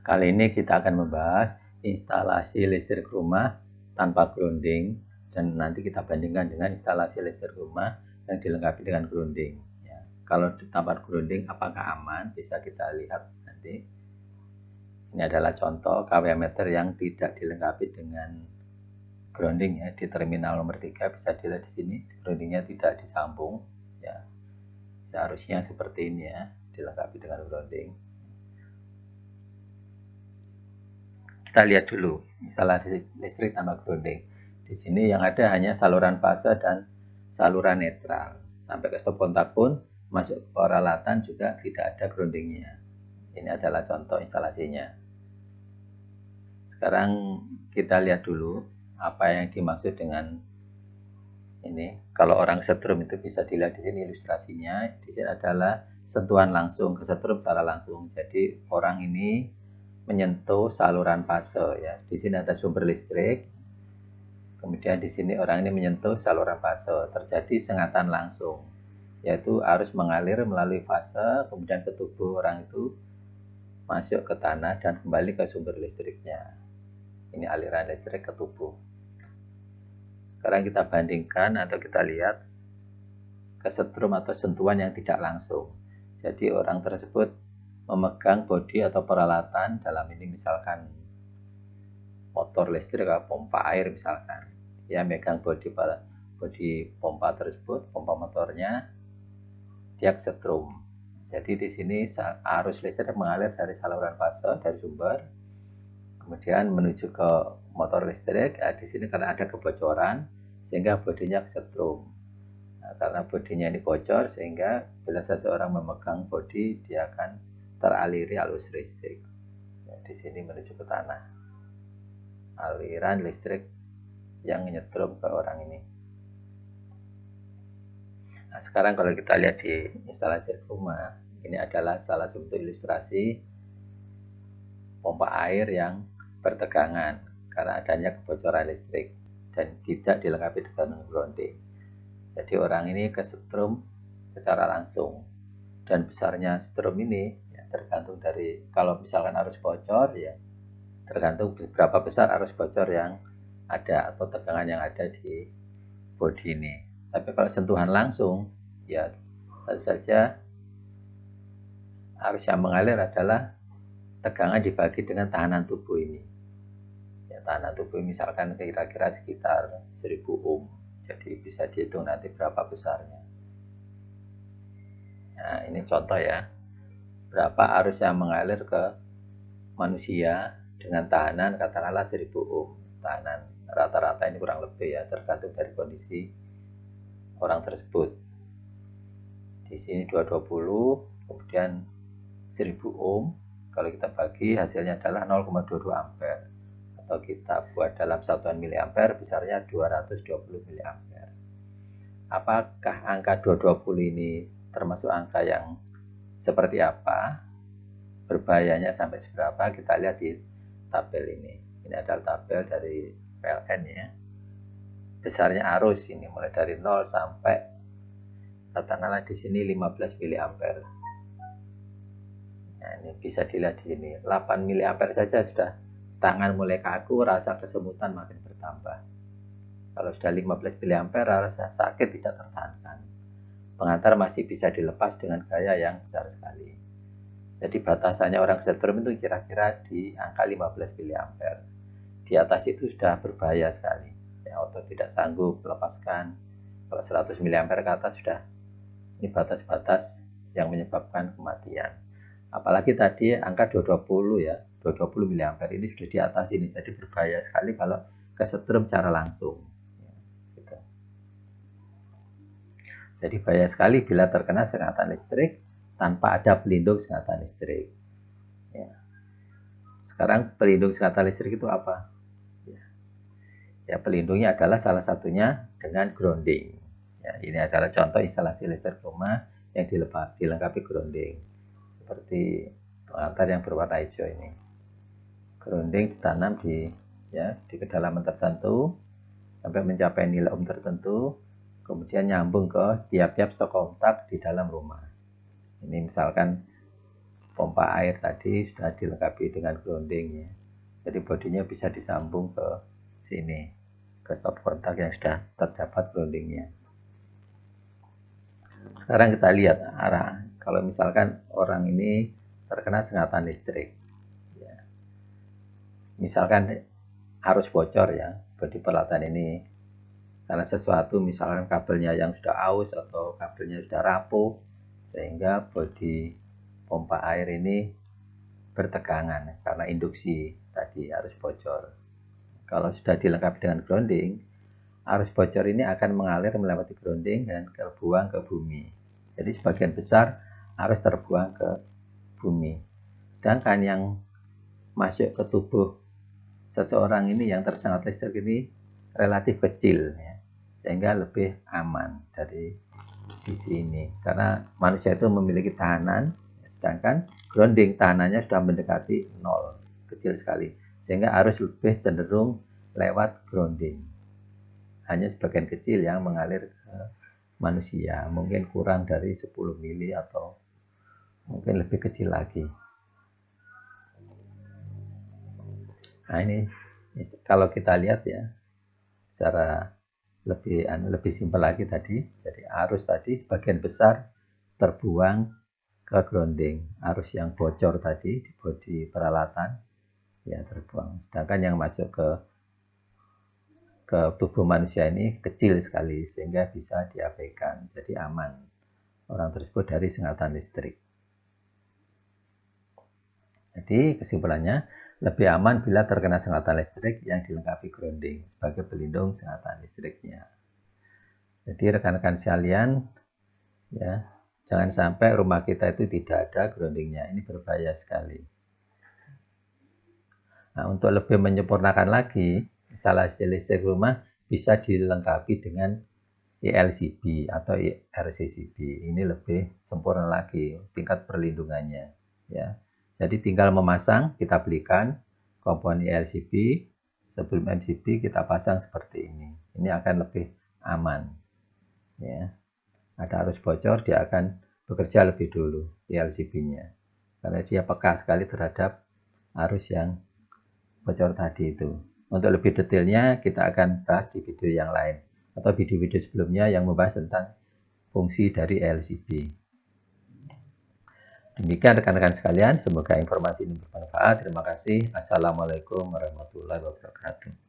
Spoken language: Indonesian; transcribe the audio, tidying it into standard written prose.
Kali ini kita akan membahas instalasi listrik rumah tanpa grounding, dan nanti kita bandingkan dengan instalasi listrik rumah yang dilengkapi dengan grounding. Ya, kalau tanpa grounding apakah aman? Bisa kita lihat nanti. Ini adalah contoh kW meter yang tidak dilengkapi dengan grounding ya. Di terminal nomor 3 bisa dilihat di sini groundingnya tidak disambung ya. Seharusnya seperti ini ya, dilengkapi dengan grounding. Kita lihat dulu instalasi listrik tanpa grounding. Di sini yang ada hanya saluran fase dan saluran netral. Sampai ke stop kontak pun masuk ke peralatan juga tidak ada groundingnya. Ini adalah contoh instalasinya. Sekarang kita lihat dulu apa yang dimaksud dengan ini. Kalau orang setrum itu bisa dilihat di sini ilustrasinya. Di sini adalah sentuhan langsung ke setrum secara langsung. Jadi orang ini menyentuh saluran fase ya. Di sini ada sumber listrik. Kemudian di sini orang ini menyentuh saluran fase. Terjadi sengatan langsung, yaitu arus mengalir melalui fase, kemudian ke tubuh orang itu, masuk ke tanah dan kembali ke sumber listriknya. Ini aliran listrik ke tubuh. Sekarang kita bandingkan atau kita lihat kesetrum atau sentuhan yang tidak langsung. Jadi orang tersebut memegang bodi atau peralatan, dalam ini misalkan motor listrik atau pompa air misalkan. Ya, megang bodi pompa tersebut, pompa motornya, dia kesetrum. Jadi di sini arus listrik mengalir dari saluran fase dari sumber, kemudian menuju ke motor listrik. Nah, di sini karena ada kebocoran sehingga bodinya kesetrum. Nah, karena bodinya ini bocor sehingga bila seseorang memegang bodi dia akan teraliri arus listrik. Ya, di sini menuju ke tanah. Aliran listrik yang nyetrum ke orang ini. Nah, sekarang kalau kita lihat di instalasi rumah, ini adalah salah satu ilustrasi pompa air yang bertegangan karena adanya kebocoran listrik dan tidak dilengkapi dengan grounding. Jadi orang ini kesetrum secara langsung, dan besarnya setrum ini ya, tergantung dari, kalau misalkan arus bocor ya tergantung berapa besar arus bocor yang ada atau tegangan yang ada di bodi ini. Tapi kalau sentuhan langsung ya tentu saja arus yang mengalir adalah tegangan dibagi dengan tahanan tubuh ini. Ya, tahanan tubuh misalkan kira-kira sekitar 1000 ohm. Jadi bisa dihitung nanti berapa besarnya. Nah, ini contoh ya. Berapa arus yang mengalir ke manusia dengan tahanan katakanlah 1000 ohm. Tahanan rata-rata ini kurang lebih ya, tergantung dari kondisi orang tersebut. Di sini 220, kemudian 1000 ohm. Kalau kita bagi hasilnya adalah 0,22 ampere, atau kita buat dalam satuan miliampere besarnya 220 miliampere. Apakah angka 220 ini termasuk angka yang seperti apa? Berbahayanya sampai seberapa? Kita lihat di tabel ini. Ini adalah tabel dari PLN ya. Besarnya arus ini mulai dari 0 sampai katakanlah di sini 15 miliampere. Nah, ini bisa dilihat di sini 8 miliampere saja sudah tangan mulai kaku, rasa kesemutan makin bertambah. Kalau sudah 15 miliampere rasa sakit tidak tertahankan. Pengantar masih bisa dilepas dengan gaya yang besar sekali. Jadi batasannya orang kesetrum itu kira-kira di angka 15 miliampere. Di atas itu sudah berbahaya sekali. Ya, otot tidak sanggup melepaskan. Kalau 100 miliampere ke atas sudah, ini batas-batas yang menyebabkan kematian. Apalagi tadi angka 220 ya, 220 miliampere ini sudah di atas ini. Jadi berbahaya sekali kalau kesetrum secara langsung. Ya, gitu. Jadi bahaya sekali bila terkena sengatan listrik tanpa ada pelindung sengatan listrik. Ya. Sekarang pelindung sengatan listrik itu apa? Ya, pelindungnya adalah salah satunya dengan grounding. Ya, ini adalah contoh instalasi listrik rumah yang dilengkapi grounding. Seperti pengantar yang berwarna hijau ini. Grounding ditanam di kedalaman tertentu sampai mencapai nilai ohm tertentu, kemudian nyambung ke tiap-tiap stok kontak di dalam rumah. Ini misalkan pompa air tadi sudah dilengkapi dengan grounding ya. Jadi bodinya bisa disambung ke sini, ke stop kontak yang sudah terdapat groundingnya. Sekarang kita lihat arah. Kalau misalkan orang ini terkena sengatan listrik, ya. Misalkan arus bocor ya, bodi peralatan ini karena sesuatu, misalkan kabelnya yang sudah aus atau kabelnya sudah rapuh, sehingga bodi pompa air ini bertegangan karena induksi tadi arus bocor. Kalau sudah dilengkapi dengan grounding, arus bocor ini akan mengalir melewati grounding dan terbuang ke bumi. Jadi sebagian besar arus terbuang ke bumi. Sedangkan yang masuk ke tubuh seseorang ini yang tersengat listrik ini relatif kecil ya, sehingga lebih aman dari sisi ini. Karena manusia itu memiliki tahanan, sedangkan grounding tahanannya sudah mendekati 0, kecil sekali, sehingga arus lebih cenderung lewat grounding. Hanya sebagian kecil yang mengalir ke manusia, mungkin kurang dari 10 mili atau mungkin lebih kecil lagi. Nah ini kalau kita lihat ya secara lebih simpel lagi tadi, jadi arus tadi sebagian besar terbuang ke grounding, arus yang bocor tadi di bodi peralatan ya terbuang, sedangkan yang masuk ke tubuh manusia ini kecil sekali sehingga bisa diabaikan, jadi aman orang tersebut dari sengatan listrik. Jadi kesimpulannya, lebih aman bila terkena sengatan listrik yang dilengkapi grounding sebagai pelindung sengatan listriknya. Jadi rekan-rekan sekalian, ya, jangan sampai rumah kita itu tidak ada groundingnya. Ini berbahaya sekali. Nah, untuk lebih menyempurnakan lagi, instalasi listrik rumah bisa dilengkapi dengan ILCB atau RCCB. Ini lebih sempurna lagi tingkat perlindungannya. Ya. Jadi tinggal memasang, kita belikan komponen ILCB, sebelum MCB kita pasang seperti ini. Ini akan lebih aman. Ya. Ada arus bocor, dia akan bekerja lebih dulu ILCB-nya. Karena dia peka sekali terhadap arus yang bocor tadi itu. Untuk lebih detailnya kita akan bahas di video yang lain atau video-video sebelumnya yang membahas tentang fungsi dari ILCB. Demikian rekan-rekan sekalian, semoga informasi ini bermanfaat. Terima kasih. Assalamualaikum warahmatullahi wabarakatuh.